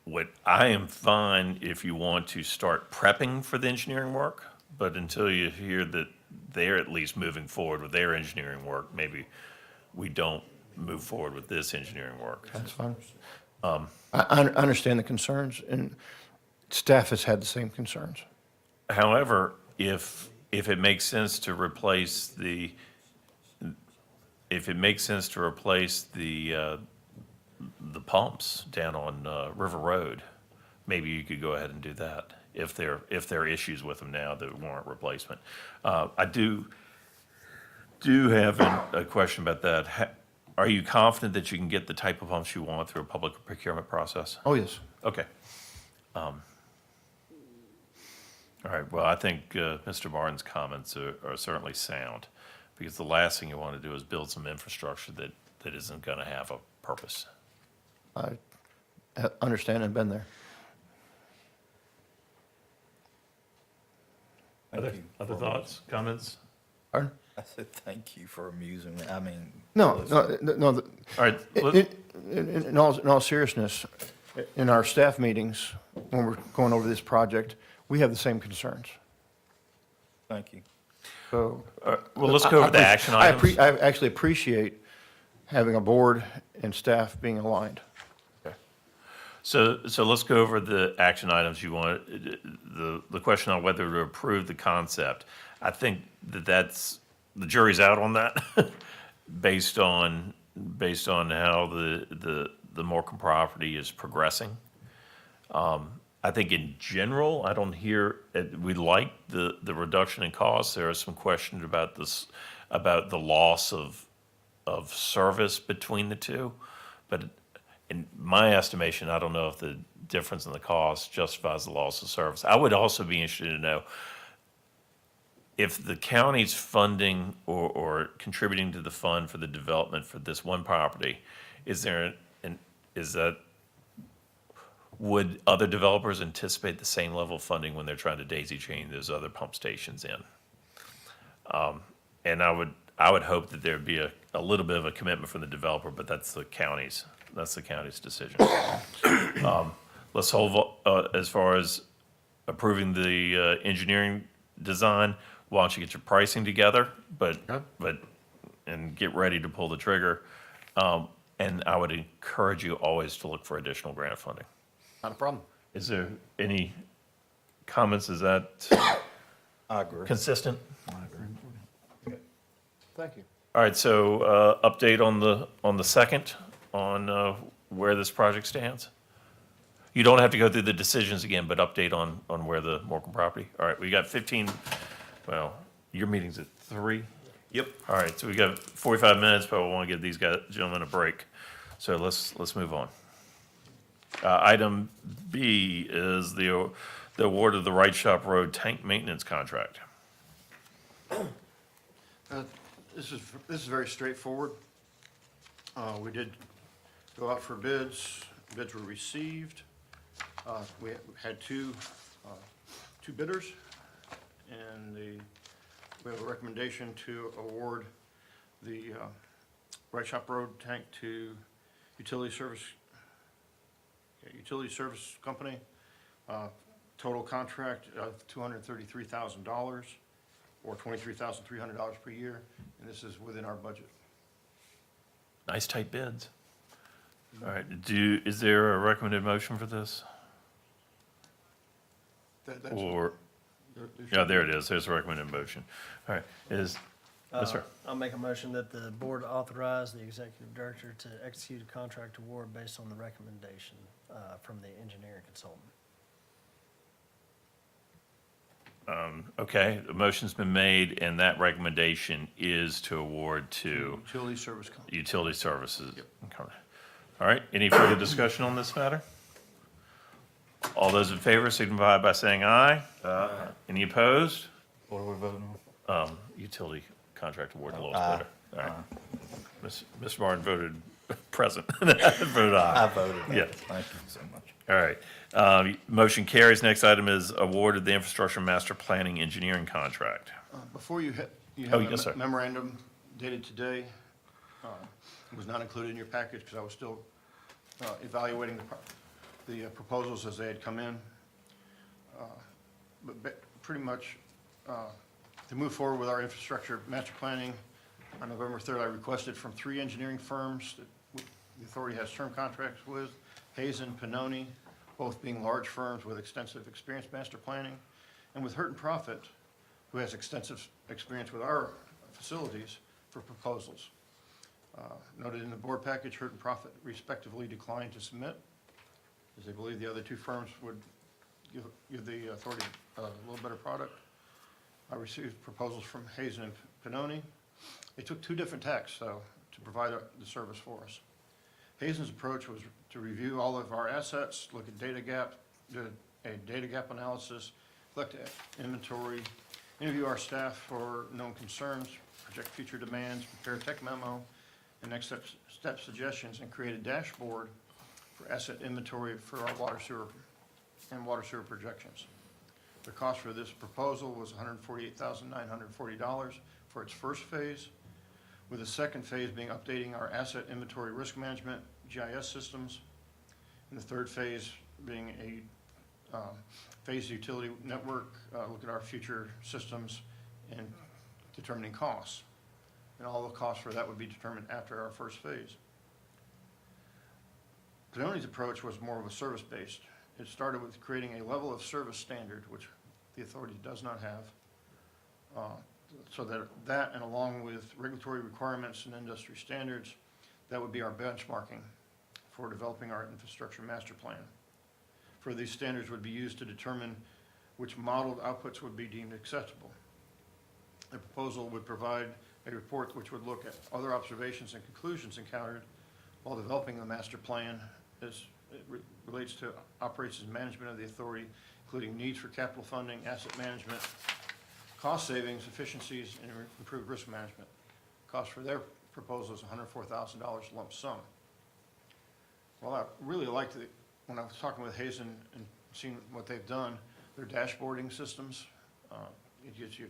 what I am fine if you want to start prepping for the engineering work, but until you hear that they're at least moving forward with their engineering work, maybe we don't move forward with this engineering work. That's fine. I understand the concerns, and staff has had the same concerns. However, if it makes sense to replace the pumps down on River Road, maybe you could go ahead and do that if there are issues with them now that warrant replacement. I do have a question about that. Are you confident that you can get the type of pumps you want through a public procurement process? Oh, yes. Okay. All right, well, I think Mr. Martin's comments are certainly sound, because the last thing you want to do is build some infrastructure that isn't going to have a purpose. I understand and been there. Other thoughts, comments? Pardon? I said, thank you for amusing me. I mean. No, no. All right, In all seriousness, in our staff meetings, when we're going over this project, we have the same concerns. Thank you. So. well, let's go over the action items. I actually appreciate having a board and staff being aligned. So let's go over the action items you want. The question on whether to approve the concept. I think that's, the jury's out on that based on how the Morecambe property is progressing. I think in general, I don't hear, we like the reduction in costs. There are some questions about this, about the loss of service between the two. But in my estimation, I don't know if the difference in the cost justifies the loss of service. I would also be interested to know if the county's funding or contributing to the fund for the development for this one property, would other developers anticipate the same level of funding when they're trying to daisy chain those other pump stations in? And I would hope that there'd be a little bit of a commitment from the developer, but that's the county's decision. Let's hold, as far as approving the engineering design, why don't you get your pricing together, and get ready to pull the trigger. And I would encourage you always to look for additional grant funding. Not a problem. Is there any comments? Is that I agree. consistent? I agree. Thank you. All right, so update on the second, on where this project stands? You don't have to go through the decisions again, but update on where the Morecambe property. All right, we got 15, well, your meeting's at 3? Yep. All right, so we got 45 minutes, but we want to give these gentlemen a break. So let's move on. Item B is the award of the Wright Shop Road tank maintenance contract. This is very straightforward. We did go out for bids. Bids were received. We had two bidders, and we have a recommendation to award the Wright Shop Road tank to Utility Service Company. Total contract of $233,000 or $23,300 per year, and this is within our budget. Nice tight bids. All right, is there a recommended motion for this? Or, yeah, there it is, there's a recommended motion. All right, yes, sir. I'll make a motion that the board authorize the executive director to execute a contract award based on the recommendation from the engineering consultant. Okay, the motion's been made, and that recommendation is to award to Utility Service Company. Utility Services. Okay. All right, any further discussion on this matter? All those in favor signify by saying aye. Any opposed? What are we voting on? Utility contract award to lowest bidder. All right. Mr. Martin voted present. Voted aye. I voted. Yeah. Thank you so much. All right. Motion carries. Next item is awarded the Infrastructure Master Planning Engineering Contract. Before you Oh, have yes, sir. a memorandum dated today. It was not included in your package because I was still evaluating the proposals as they had come in. Pretty much, to move forward with our infrastructure master planning, on November 3rd, I requested from 3 engineering firms that the authority has term contracts with, Hazen, Pannoni, both being large firms with extensive experience master planning, and with Hurt and Profit, who has extensive experience with our facilities, for proposals. Noted in the board package, Hurt and Profit respectively declined to submit, as they believe the other 2 firms would give the authority a little better product. I received proposals from Hazen and Pannoni. They took 2 different tacks, though, to provide the service for us. Hazen's approach was to review all of our assets, look at data gap, do a data gap analysis, collect inventory, interview our staff for known concerns, project future demands, prepare a tech memo, and next step suggestions, and create a dashboard for asset inventory for our water sewer projections. The cost for this proposal was $148,940 for its first phase, with the second phase being updating our asset inventory risk management GIS systems, and the third phase being a phased utility network, look at our future systems and determining costs. And all the costs for that would be determined after our first phase. Pannoni's approach was more of a service-based. It started with creating a level of service standard, which the authority does not have, so that and along with regulatory requirements and industry standards, that would be our benchmarking for developing our infrastructure master plan. For these standards would be used to determine which modeled outputs would be deemed acceptable. The proposal would provide a report which would look at other observations and conclusions encountered while developing the master plan as it relates to operations management of the authority, including needs for capital funding, asset management, cost savings, efficiencies, and improved risk management. Cost for their proposal is $104,000 lump sum. Well, I really liked it when I was talking with Hazen and seeing what they've done, their dashboarding systems. It gives you,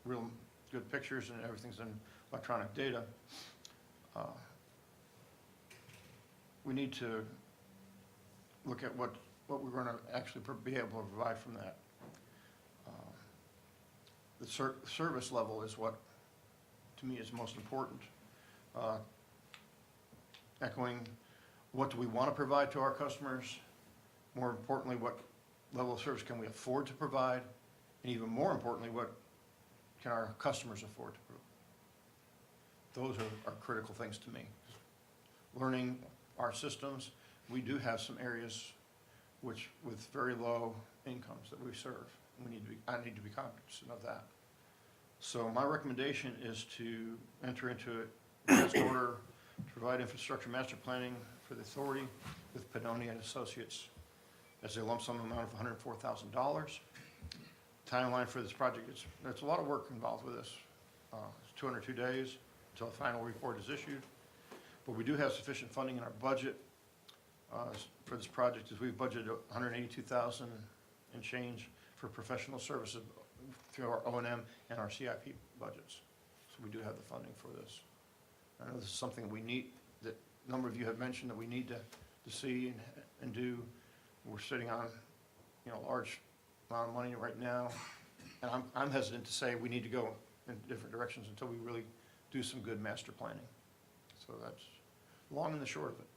real good pictures, and everything's in electronic data. We need to look at what we're going to actually be able to provide from that. The service level is what, to me, is most important. Echoing, what do we want to provide to our customers? More importantly, what level of service can we afford to provide? And even more importantly, what can our customers afford to provide? Those are critical things to me. Learning our systems, we do have some areas with very low incomes that we serve. I need to be cognizant of that. So my recommendation is to enter into a task order to provide infrastructure master planning for the authority with Pannoni and Associates as a lump sum amount of $104,000. Timeline for this project there's a lot of work involved with this. It's 202 days until a final report is issued. But we do have sufficient funding in our budget for this project, as we've budgeted $182,000 and change for professional services through our O&M and our CIP budgets. So we do have the funding for this. I know this is something we need, that a number of you have mentioned that we need to see and do. We're sitting on, a large amount of money right now, and I'm hesitant to say we need to go in different directions until we really do some good master planning. So that's long and the short of it.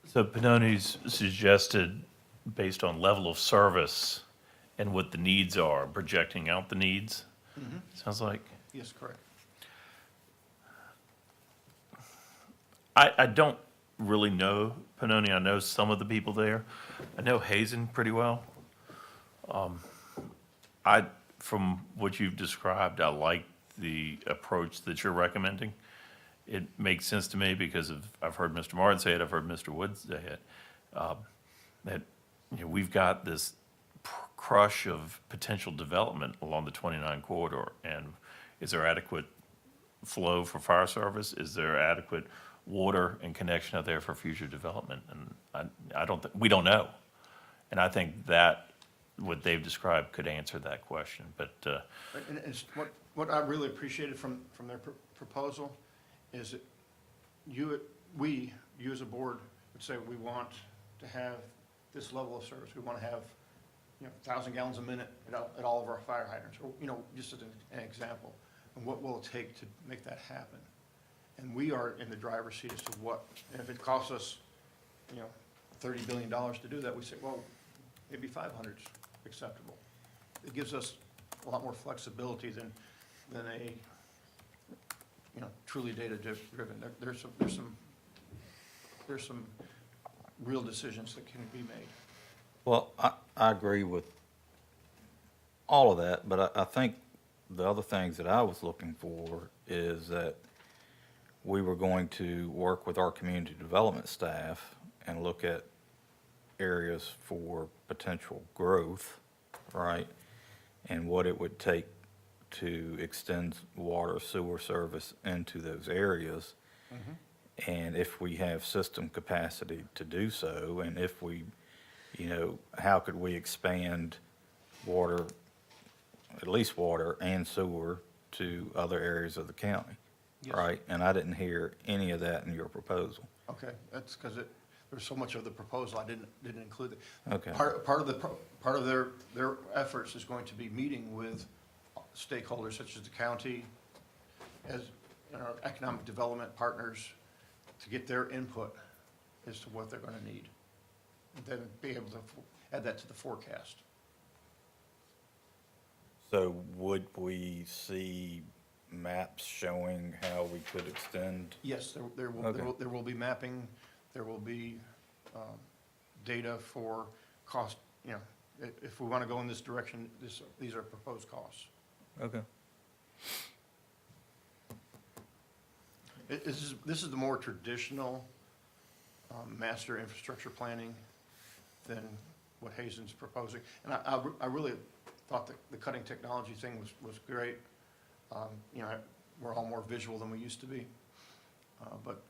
So Pannoni's suggested, based on level of service and what the needs are, projecting out the needs, sounds like? Yes, correct. I don't really know Pannoni. I know some of the people there. I know Hazen pretty well. From what you've described, I like the approach that you're recommending. It makes sense to me because I've heard Mr. Martin say it, I've heard Mr. Woods say it, that we've got this crush of potential development along the 29 corridor, and is there adequate flow for fire service? Is there adequate water and connection out there for future development? And we don't know. And I think that what they've described could answer that question, but. And it's what I really appreciated from their proposal is that you as a board would say, we want to have this level of service, we want to have, 1,000 gallons a minute at all of our fire hydrants, or, just as an example, and what will it take to make that happen? And we are in the driver's seat as to what, and if it costs us, $30 billion to do that, we say, well, maybe 500's acceptable. It gives us a lot more flexibility than a, truly data-driven. There's some real decisions that can be made. Well, I agree with all of that, but I think the other things that I was looking for is that we were going to work with our community development staff and look at areas for potential growth, right? And what it would take to extend water sewer service into those areas. And if we have system capacity to do so, and if we, how could we expand water, at least water and sewer to other areas of the county, Yes. right? And I didn't hear any of that in your proposal. Okay, that's because there's so much of the proposal I didn't include it. Okay. Part of their efforts is going to be meeting with stakeholders such as the county, as our economic development partners, to get their input as to what they're going to need. And then be able to add that to the forecast. So would we see maps showing how we could extend? Yes, Okay. there will be mapping, there will be data for cost, if we want to go in this direction, these are proposed costs. Okay. This is the more traditional master infrastructure planning than what Hazen's proposing. And I really thought that the cutting technology thing was great. We're all more visual than we used to be. But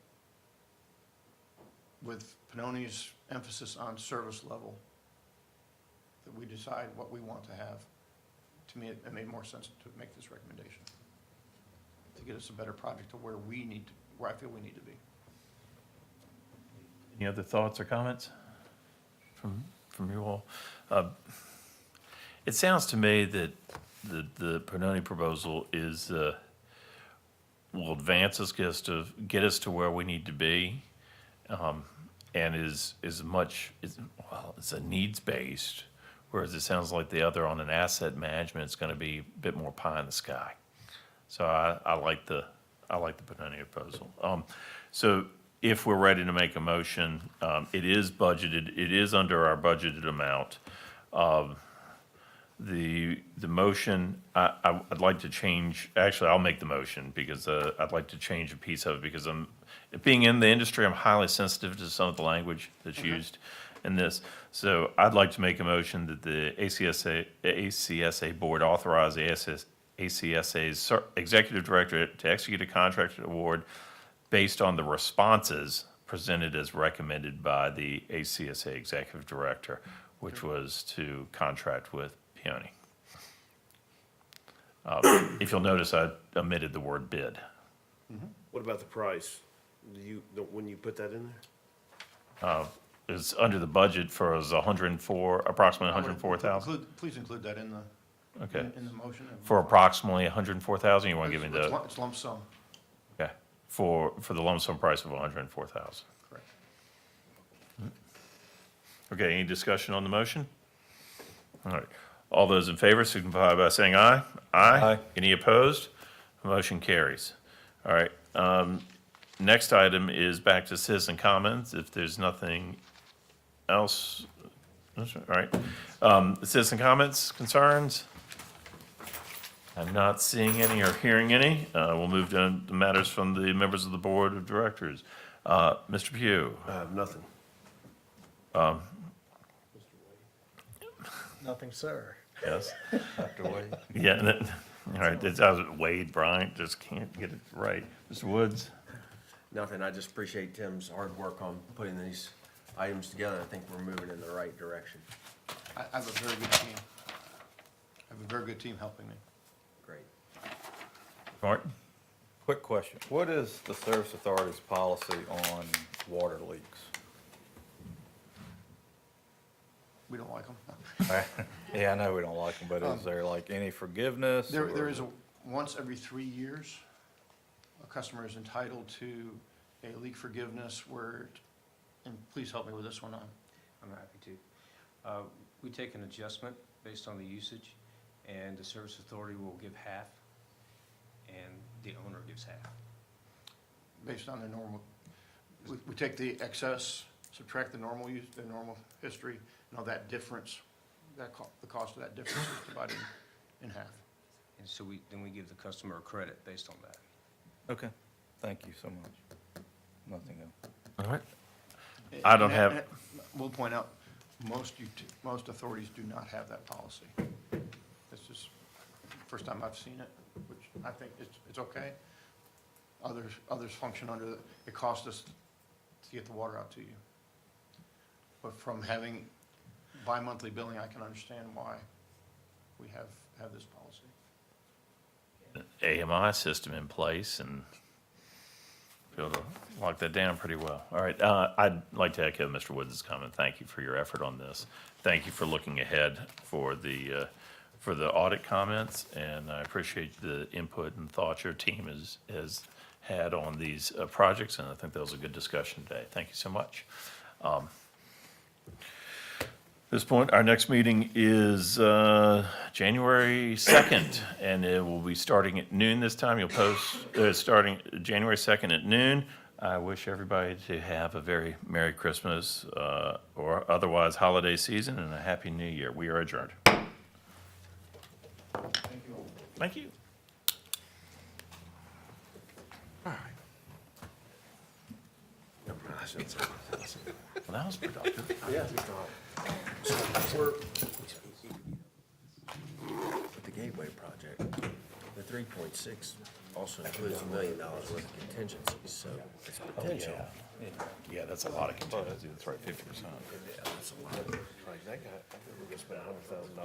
with Pannoni's emphasis on service level, that we decide what we want to have. To me, it made more sense to make this recommendation, to get us a better project to where I feel we need to be. Any other thoughts or comments from you all? It sounds to me that the Pannoni proposal will advance us, get us to where we need to be, and it's a needs-based, whereas it sounds like the other on an asset management is going to be a bit more pie in the sky. So I like the Pannoni proposal. So if we're ready to make a motion, it is budgeted, it is under our budgeted amount. The motion, I'd like to change, actually, I'll make the motion because I'd like to change a piece of it because being in the industry, I'm highly sensitive to some of the language that's used in this. So I'd like to make a motion that the ACSA board authorize the ACSA's executive director to execute a contract award based on the responses presented as recommended by the ACSA executive director, which was to contract with Peony. If you'll notice, I omitted the word bid. What about the price? When you put that in there? It's under the budget for approximately 104,000. Please include that in the Okay. in the motion. For approximately 104,000, you want to give me the, It's lump sum, okay, for the lump sum price of 104,000. correct. Okay, any discussion on the motion? All right, all those in favor signify by saying aye. Aye. Any opposed? Motion carries. All right, next item is back to citizen comments. If there's nothing else, all right. Citizen comments, concerns? I'm not seeing any or hearing any. We'll move to the matters from the members of the board of directors. Mr. Pugh? I have nothing. Nothing, sir. Yes? Have to wait. Yeah, all right, I was Wade Bryant, just can't get it right. Mr. Woods? Nothing, I just appreciate Tim's hard work on putting these items together. I think we're moving in the right direction. I have a very good team. I have a very good team helping me. Great. Martin? Quick question. What is the Service Authority's policy on water leaks? We don't like them. Yeah, I know we don't like them, but is there like any forgiveness? There or- is a, once every 3 years, a customer is entitled to a leak forgiveness where, and please help me with this one, I'm happy to. We take an adjustment based on the usage, and the service authority will give half, and the owner gives half. based on their normal, we take the excess, subtract the normal use, the normal history, and all that difference, the cost of that difference is divided in half. And so then we give the customer a credit based on that. Okay, thank you so much. Nothing else. All right. I don't And- have- and We'll point out, most authorities do not have that policy. This is the first time I've seen it, which I think it's okay. Others function under, it costs us to get the water out to you. But from having bi-monthly billing, I can understand why we have this policy. AMI system in place and be able to lock that down pretty well. All right, I'd like to echo Mr. Woods' comment. Thank you for your effort on this. Thank you for looking ahead for the audit comments, and I appreciate the input and thoughts your team has had on these projects, and I think that was a good discussion today. Thank you so much. At this point, our next meeting is January 2nd, and it will be starting at noon this time. You'll post, starting January 2nd at noon. I wish everybody to have a very Merry Christmas or otherwise holiday season and a Happy New Year. We are adjourned. Thank you. Well, that was productive. Yeah. With the Gateway project, the 3.6 also includes $1 million worth of contingencies, so it's potential. Yeah, that's a lot of contingency. That's right, 50%. Yeah, that's a lot. Like that guy, I think we're gonna spend $100,000